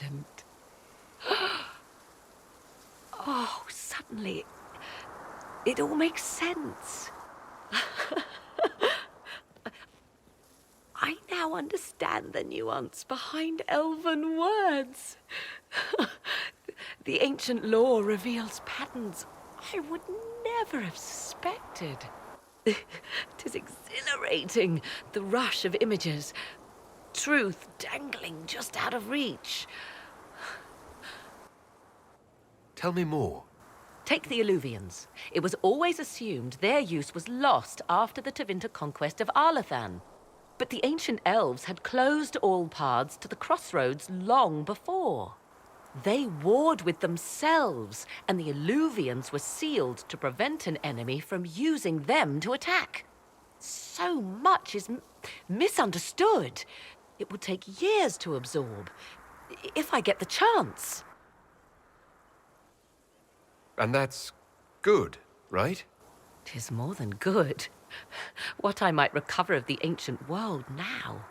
ancient. Oh, suddenly, it all makes sense. I now understand the nuance behind elven words. The ancient lore reveals patterns I would never have suspected. 'Tis exhilarating, the rush of images. Truth dangling just out of reach. Tell me more. Take the Alluvians. It was always assumed their use was lost after the Tevinter conquest of Arlathan. But the ancient elves had closed all paths to the crossroads long before. They warred with themselves, and the Alluvians were sealed to prevent an enemy from using them to attack. So much is misunderstood. It would take years to absorb, if I get the chance. And that's good, right? 'Tis more than good. What I might recover of the ancient world now.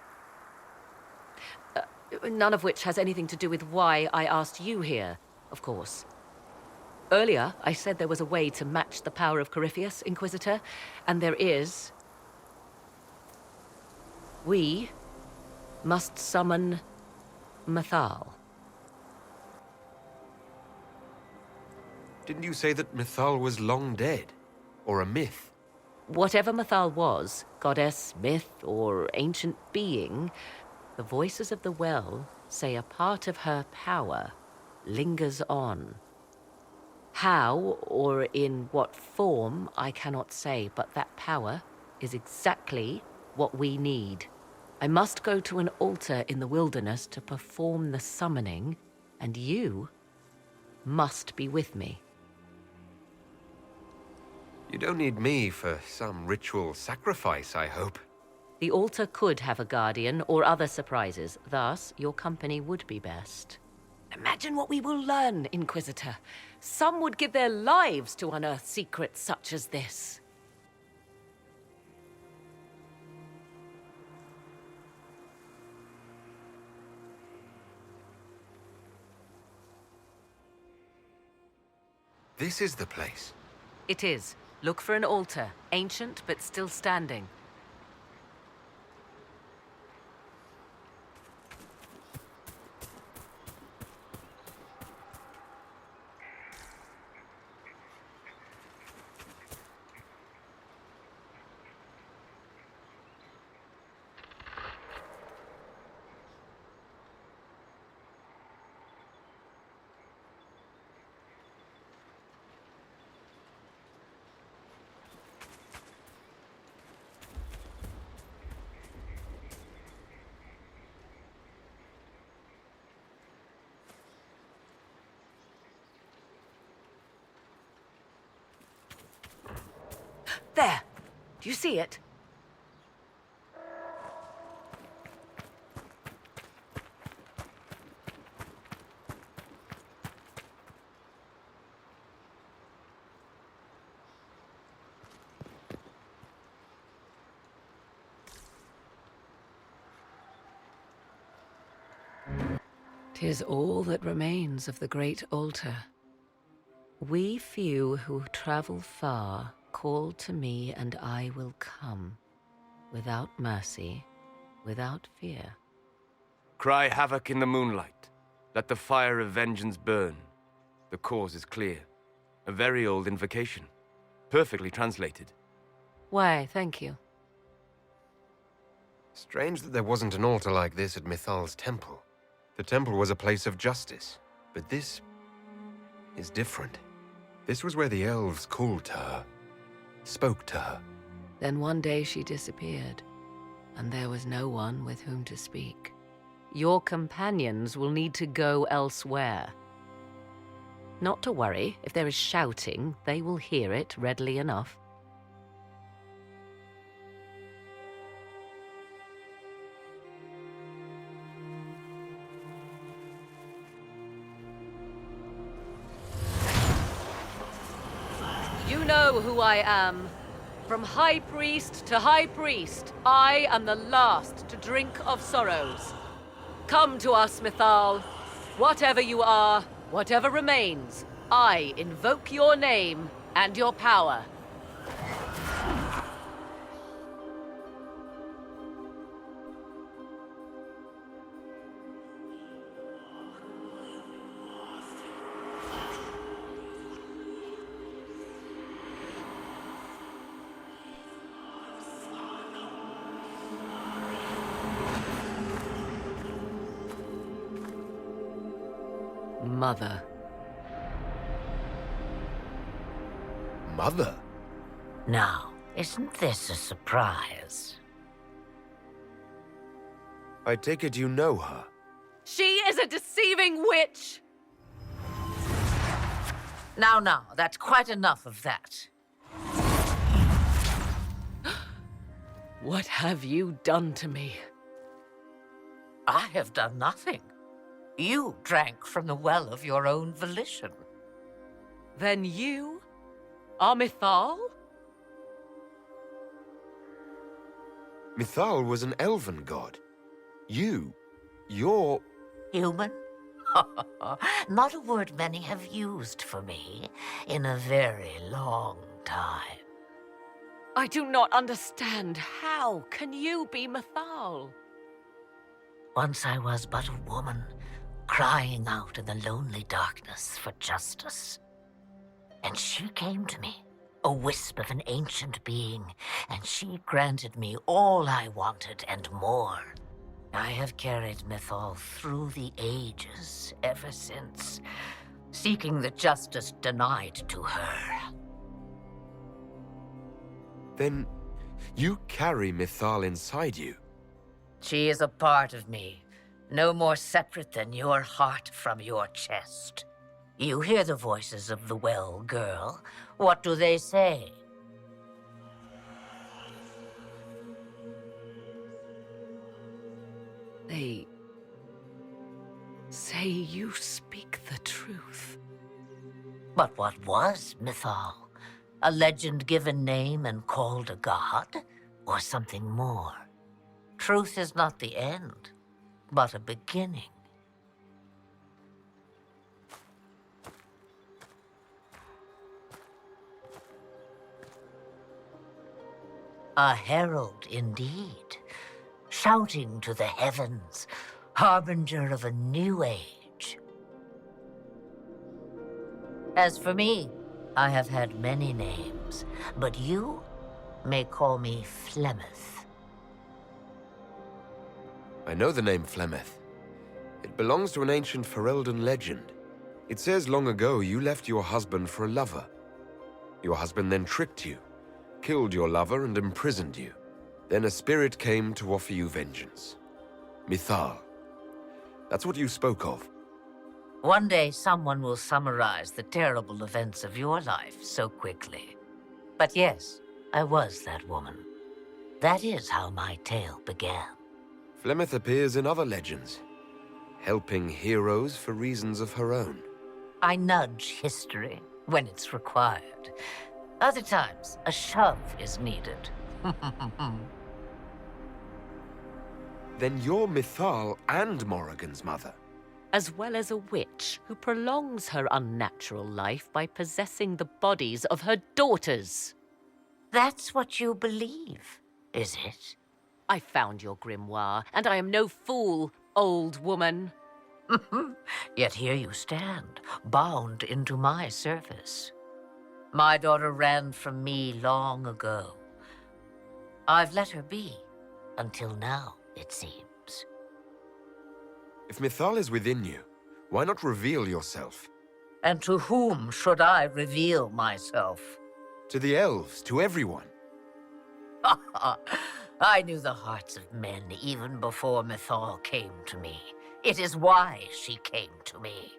None of which has anything to do with why I asked you here, of course. Earlier, I said there was a way to match the power of Corypheus, Inquisitor, and there is. We must summon Mythal. Didn't you say that Mythal was long dead? Or a myth? Whatever Mythal was, goddess, myth, or ancient being, the voices of the well say a part of her power lingers on. How, or in what form, I cannot say, but that power is exactly what we need. I must go to an altar in the wilderness to perform the summoning, and you must be with me. You don't need me for some ritual sacrifice, I hope. The altar could have a guardian or other surprises, thus your company would be best. Imagine what we will learn, Inquisitor. Some would give their lives to unearth secrets such as this. This is the place. It is. Look for an altar, ancient but still standing. There! Do you see it? "'Tis all that remains of the great altar. We few who travel far call to me, and I will come, without mercy, without fear." Cry havoc in the moonlight. Let the fire of vengeance burn. The cause is clear. A very old invocation. Perfectly translated. Why, thank you. Strange that there wasn't an altar like this at Mythal's temple. The temple was a place of justice, but this is different. This was where the elves called to her, spoke to her. Then one day she disappeared, and there was no one with whom to speak. Your companions will need to go elsewhere. Not to worry, if there is shouting, they will hear it readily enough. You know who I am. From High Priest to High Priest, I am the last to drink of sorrows. Come to us, Mythal. Whatever you are, whatever remains, I invoke your name and your power. Mother. Mother? Now, isn't this a surprise? I take it you know her. She is a deceiving witch! Now, that's quite enough of that. What have you done to me? I have done nothing. You drank from the well of your own volition. Then you are Mythal? Mythal was an elven god. You're... Human? Not a word many have used for me in a very long time. I do not understand. How can you be Mythal? Once I was but a woman, crying out in the lonely darkness for justice. And she came to me, a wisp of an ancient being, and she granted me all I wanted and more. I have carried Mythal through the ages ever since, seeking the justice denied to her. Then you carry Mythal inside you. She is a part of me, no more separate than your heart from your chest. You hear the voices of the well, girl. What do they say? They say you speak the truth. But what was Mythal? A legend given name and called a god? Or something more? Truth is not the end, but a beginning. A herald indeed, shouting to the heavens, harbinger of a new age. As for me, I have had many names, but you may call me Flemeth. I know the name Flemeth. It belongs to an ancient Ferelden legend. It says long ago you left your husband for a lover. Your husband then tricked you, killed your lover and imprisoned you. Then a spirit came to offer you vengeance. Mythal. That's what you spoke of. One day someone will summarize the terrible events of your life so quickly. But yes, I was that woman. That is how my tale began. Flemeth appears in other legends, helping heroes for reasons of her own. I nudge history when it's required. Other times, a shove is needed. Then you're Mythal and Morrigan's mother. As well as a witch who prolongs her unnatural life by possessing the bodies of her daughters. That's what you believe, is it? I found your grimoire, and I am no fool, old woman. Yet here you stand, bound into my service. My daughter ran from me long ago. I've let her be, until now, it seems. If Mythal is within you, why not reveal yourself? And to whom should I reveal myself? To the elves, to everyone. I knew the hearts of men even before Mythal came to me. It is why she came to me.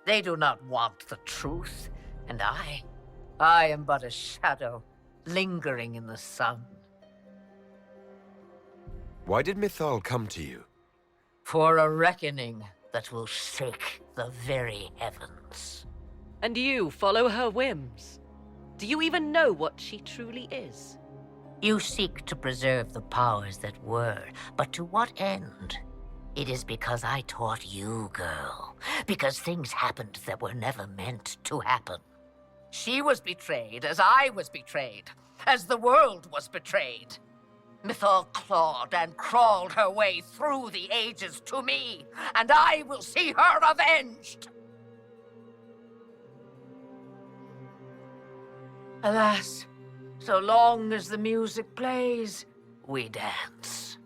They do not want the truth, and I am but a shadow, lingering in the sun. Why did Mythal come to you? For a reckoning that will shake the very heavens. And you follow her whims. Do you even know what she truly is? You seek to preserve the powers that were, but to what end? It is because I taught you, girl. Because things happened that were never meant to happen. She was betrayed as I was betrayed, as the world was betrayed. Mythal clawed and crawled her way through the ages to me, and I will see her avenged! Alas, so long as the music plays, we dance.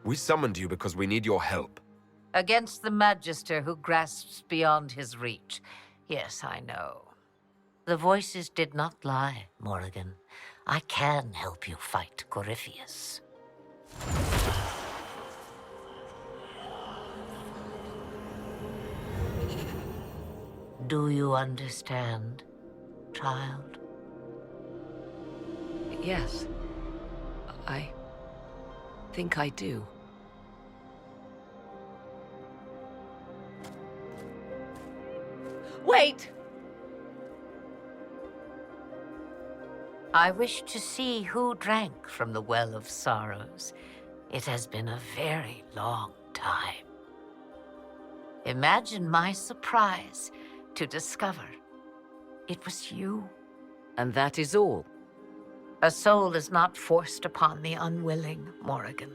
We summoned you because we need your help. Against the Magister who grasps beyond his reach. Yes, I know. The voices did not lie, Morrigan. I can help you fight Corypheus. Do you understand, child? Yes. I think I do. Wait! I wish to see who drank from the Well of Sorrows. It has been a very long time. Imagine my surprise to discover it was you. And that is all. A soul is not forced upon the unwilling, Morrigan.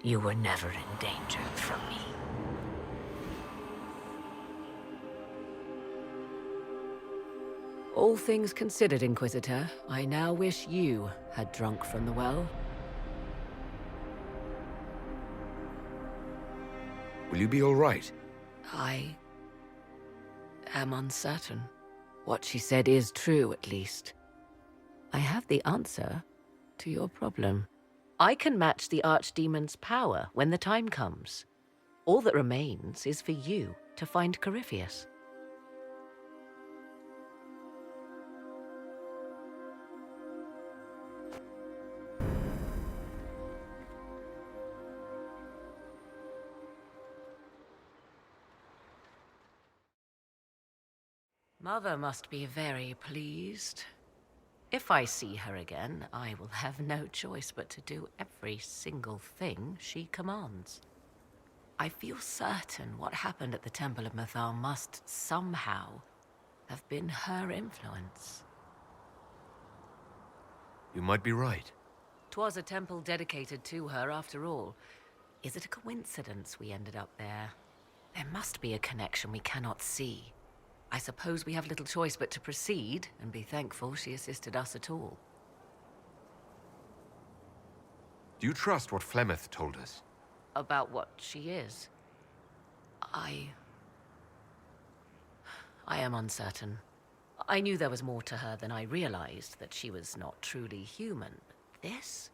You were never endangered from me. All things considered, Inquisitor, I now wish you had drunk from the well. Will you be all right? I am uncertain. What she said is true, at least. I have the answer to your problem. I can match the Archdemon's power when the time comes. All that remains is for you to find Corypheus. Mother must be very pleased. If I see her again, I will have no choice but to do every single thing she commands. I feel certain what happened at the Temple of Mythal must somehow have been her influence. You might be right. 'Twas a temple dedicated to her, after all. Is it a coincidence we ended up there? There must be a connection we cannot see. I suppose we have little choice but to proceed and be thankful she assisted us at all. Do you trust what Flemeth told us? About what she is? I am uncertain. I knew there was more to her than I realized, that she was not truly human. But this?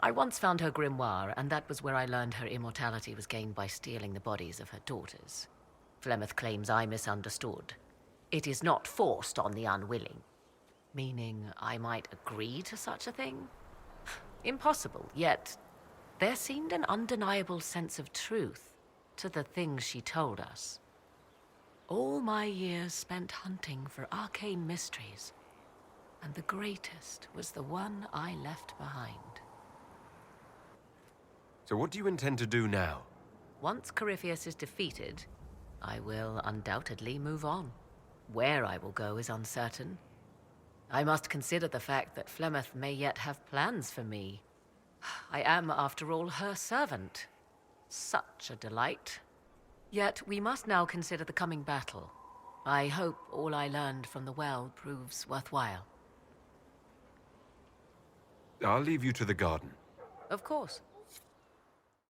I once found her grimoire, and that was where I learned her immortality was gained by stealing the bodies of her daughters. Flemeth claims I misunderstood. It is not forced on the unwilling. Meaning I might agree to such a thing? Impossible, yet there seemed an undeniable sense of truth to the things she told us. All my years spent hunting for arcane mysteries, and the greatest was the one I left behind. So what do you intend to do now? Once Corypheus is defeated, I will undoubtedly move on. Where I will go is uncertain. I must consider the fact that Flemeth may yet have plans for me. I am, after all, her servant. Such a delight. Yet we must now consider the coming battle. I hope all I learned from the well proves worthwhile. I'll leave you to the garden. Of course.